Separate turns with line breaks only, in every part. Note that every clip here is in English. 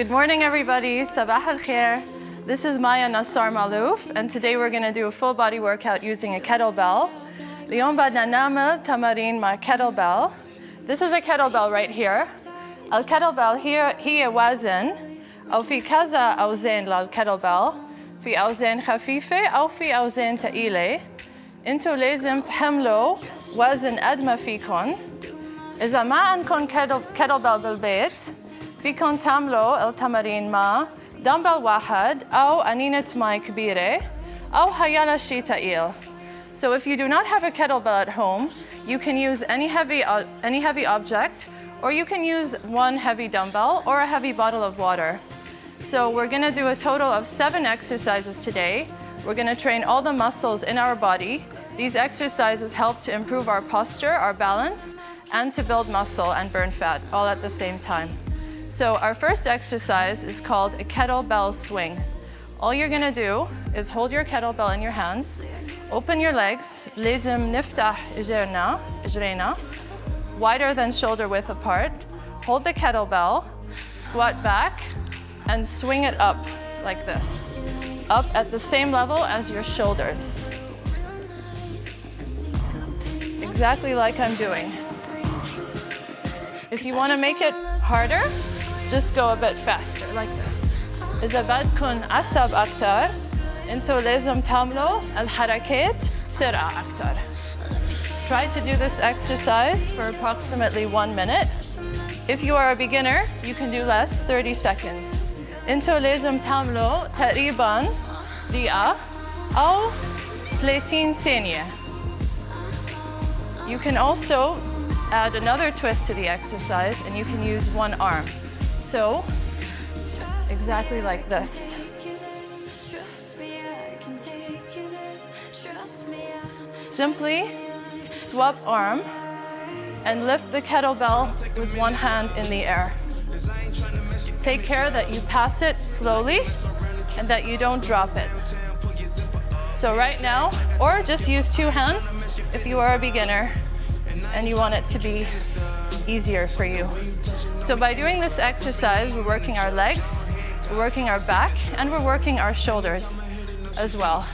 Good morning, everybody. Sabah al khair. This is Maya Nassar Malouf, and today we're going to do a full body workout using a kettlebell. اليوم بدنا نعمل تمارين مع kettlebell. This is a kettlebell right here. الكتلبل هي وزن أو في كذا أوزان للكتلبل. في أوزان خفيفة أو في أوزان ثقيلة. انتوا لازم تحملوا وزن قد ما فيكن. إذا ما عندكم kettlebell بالبيت فيكن تعملوا التمارين مع دمبل واحد أو قنينة مي كبيرة أو هيلا شي تقيل. So if you do not have a kettlebell at home, you can use any heavy object, or you can use one heavy dumbbell or a heavy bottle of water. So we're going to do a total of 7 exercises today. We're going to train all the muscles in our body. These exercises help to improve our posture, our balance, and to build muscle and burn fat all at the same time. So our first exercise is called a kettlebell swing. All you're going to do is hold your kettlebell in your hands, open your legs, لازم نفتح إجرينا, wider than shoulder width apart. Hold the kettlebell, squat back, and swing it up like this. Up at the same level as your shoulders. Exactly like I'm doing. If you want to make it harder, just go a bit faster like this. إذا بدكن عصب أكتر, انتوا لازم تعملوا الحركات بسرعة أكتر. Try to do this exercise for approximately 1 minute. If you are a beginner, you can do less, 30 seconds. انتوا لازم تعملوا تقريباً دقيقة أو 30 ثانية. You can also add another twist to the exercise, and you can use one arm. So, exactly like this. Simply swap arm and lift the kettlebell with one hand in the air. Take care that you pass it slowly and that you don't drop it. So right now, or just use 2 hands if you are a beginner and you want it to be easier for you. So by doing this exercise, we're working our legs, we're working our back, and we're working our shoulders as well.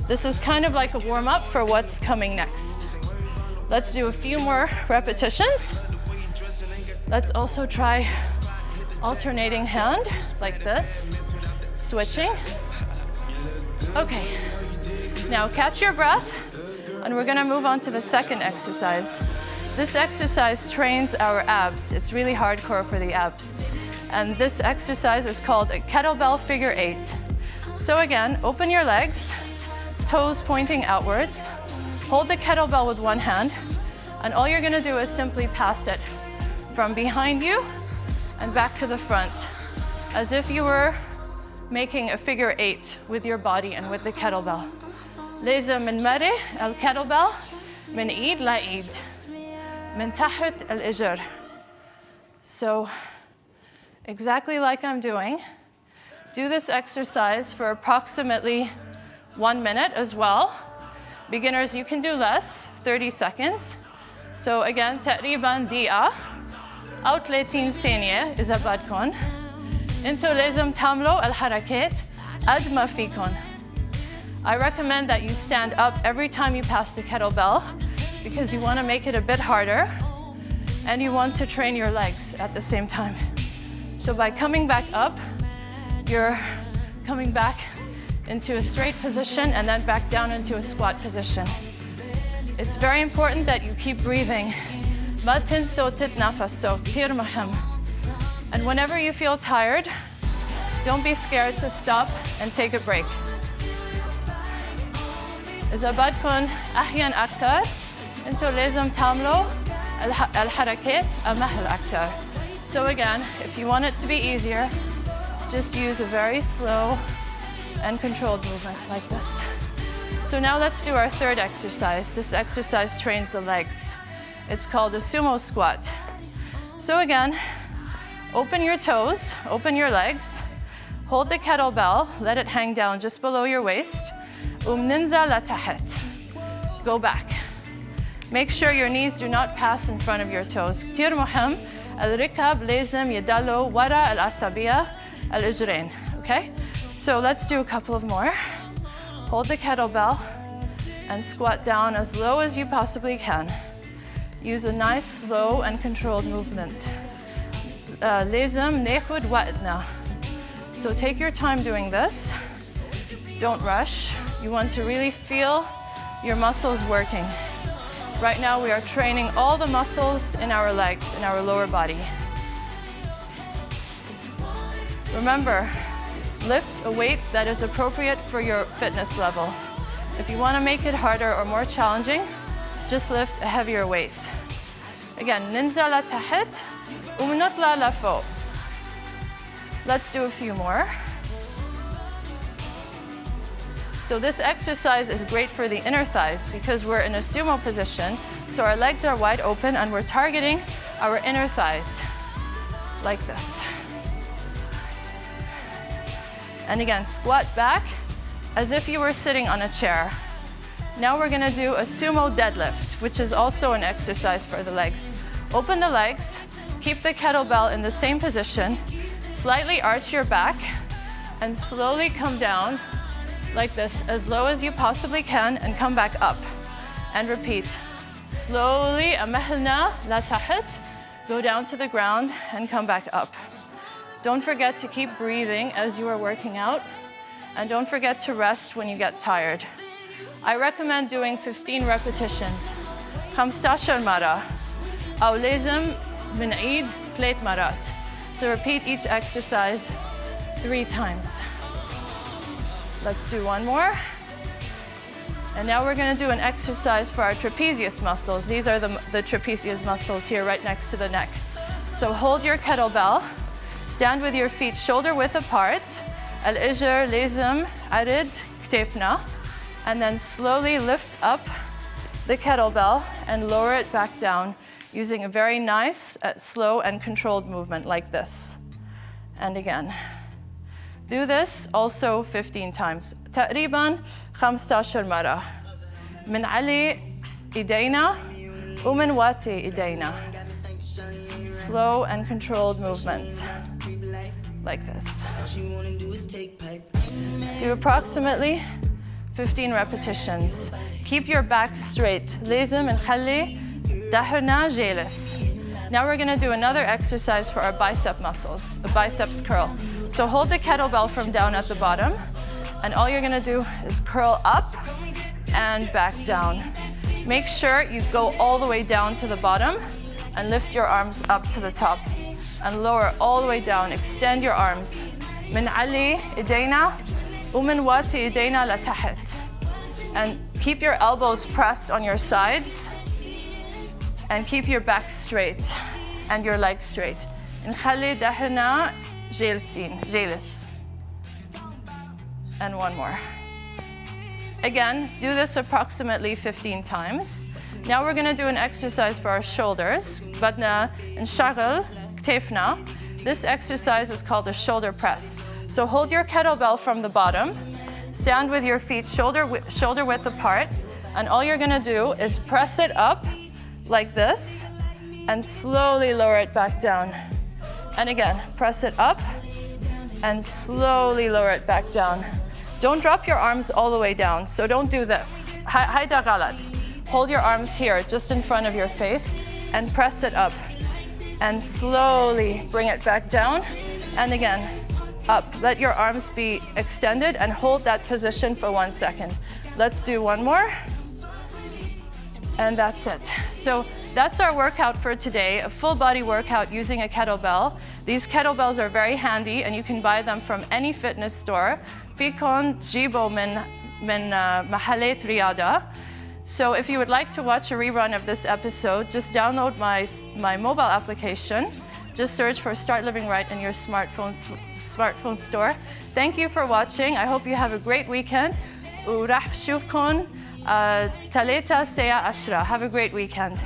This is kind of like a warm-up for what's coming next. Let's do a few more repetitions. Let's also try alternating hand like this, switching. Okay, now catch your breath, and we're gonna move on to the second exercise. This exercise trains our abs. It's really hardcore for the abs. And this exercise is called a kettlebell figure 8. So again, open your legs, toes pointing outwards. Hold the kettlebell with one hand, and all you're gonna do is simply pass it from behind you and back to the front, as if you were making a figure 8 with your body and with the kettlebell. لازم نمرق الكتلبل من إيد لإيد من تحت الإجر. So, exactly like I'm doing, do this exercise for approximately 1 minute as well. Beginners, you can do less, 30 seconds. So again, تقريباً دقيقة أو 30 ثانية إذا بدكن. انتوا لازم تعملوا الحركات قد ما فيكن. I recommend that you stand up every time you pass the kettlebell because you want to make it a bit harder and you want to train your legs at the same time. So by coming back up, you're coming back into a straight position and then back down into a squat position. It's very important that you keep breathing. ما تنسوا تتنفسوا، كتير مهم. And whenever you feel tired, don't be scared to stop and take a break. إذا بدكن أحيان أكتر, انتوا لازم تعملوا الحركات أمهل أكتر. So again, if you want it to be easier, just use a very slow and controlled movement like this. So now let's do our third exercise. This exercise trains the legs. It's called a sumo squat. So again, open your toes, open your legs, hold the kettlebell, let it hang down just below your waist. ومننزل لتحت. Go back. Make sure your knees do not pass in front of your toes. كتير مهم الركب لازم يضلوا ورا الأصابع الإجرين. Okay? So let's do a couple of more. Hold the kettlebell and squat down as low as you possibly can. Use a nice, slow and controlled movement. لازم ناخد وقتنا. So take your time doing this. Don't rush. You want to really feel your muscles working. Right now we are training all the muscles in our legs, in our lower body. Remember, lift a weight that is appropriate for your fitness level. If you want to make it harder or more challenging, just lift a heavier weight. Again, ننزل لتحت وبنطلع لفوق. Let's do a few more. So this exercise is great for the inner thighs because we're in a sumo position, so our legs are wide open and we're targeting our inner thighs, like this. And again, squat back as if you were sitting on a chair. Now we're gonna do a sumo deadlift, which is also an exercise for the legs. Open the legs, keep the kettlebell in the same position, slightly arch your back, and slowly come down like this, as low as you possibly can, and come back up. And repeat. Slowly, أمهلنا لتحت, go down to the ground and come back up. Don't forget to keep breathing as you are working out, and don't forget to rest when you get tired. I recommend doing 15 repetitions. 15 مرة أو لازم بنعيد 3 مرات. So repeat each exercise 3 times. Let's do one more. And now we're going to do an exercise for our trapezius muscles. These are the trapezius muscles here right next to the neck. So hold your kettlebell. Stand with your feet shoulder width apart. الإجر لازم عرض كتافنا. And then slowly lift up the kettlebell and lower it back down using a very nice, slow and controlled movement like this. And again. Do this also 15 times. تقريباً 15 مرة. من علي إيدينا ومن واتي إيدينا. Slow and controlled movement. Like this. Do approximately 15 repetitions. Keep your back straight. لازم نخلي ظهرنا جالس. Now we're going to do another exercise for our bicep muscles, a biceps curl. So hold the kettlebell from down at the bottom, and all you're going to do is curl up and back down. Make sure you go all the way down to the bottom and lift your arms up to the top and lower all the way down. Extend your arms. من علي إيدينا ومن واتي إيدينا لتحت. And keep your elbows pressed on your sides and keep your back straight and your legs straight. نخلي ظهرنا جالس. And one more. Again, do this approximately 15 times. Now we're going to do an exercise for our shoulders. بدنا نشغل كتافنا. This exercise is called a shoulder press. So hold your kettlebell from the bottom. Stand with your feet shoulder width apart. And all you're going to do is press it up like this and slowly lower it back down. And again, press it up and slowly lower it back down. Don't drop your arms all the way down, so don't do this. هيدا غلط. Hold your arms here, just in front of your face, and press it up. And slowly bring it back down. And again, up. Let your arms be extended and hold that position for 1 second. Let's do one more. And that's it. So that's our workout for today, a full body workout using a kettlebell. These kettlebells are very handy and you can buy them from any fitness store. فيكن تجيبوا من محلات رياضة. So if you would like to watch a rerun of this episode, just download my mobile application. Just search for Start Living Right in your smartphone store. Thank you for watching. I hope you have a great weekend. وراح بشوفكن 3 الساعة 10. Have a great weekend.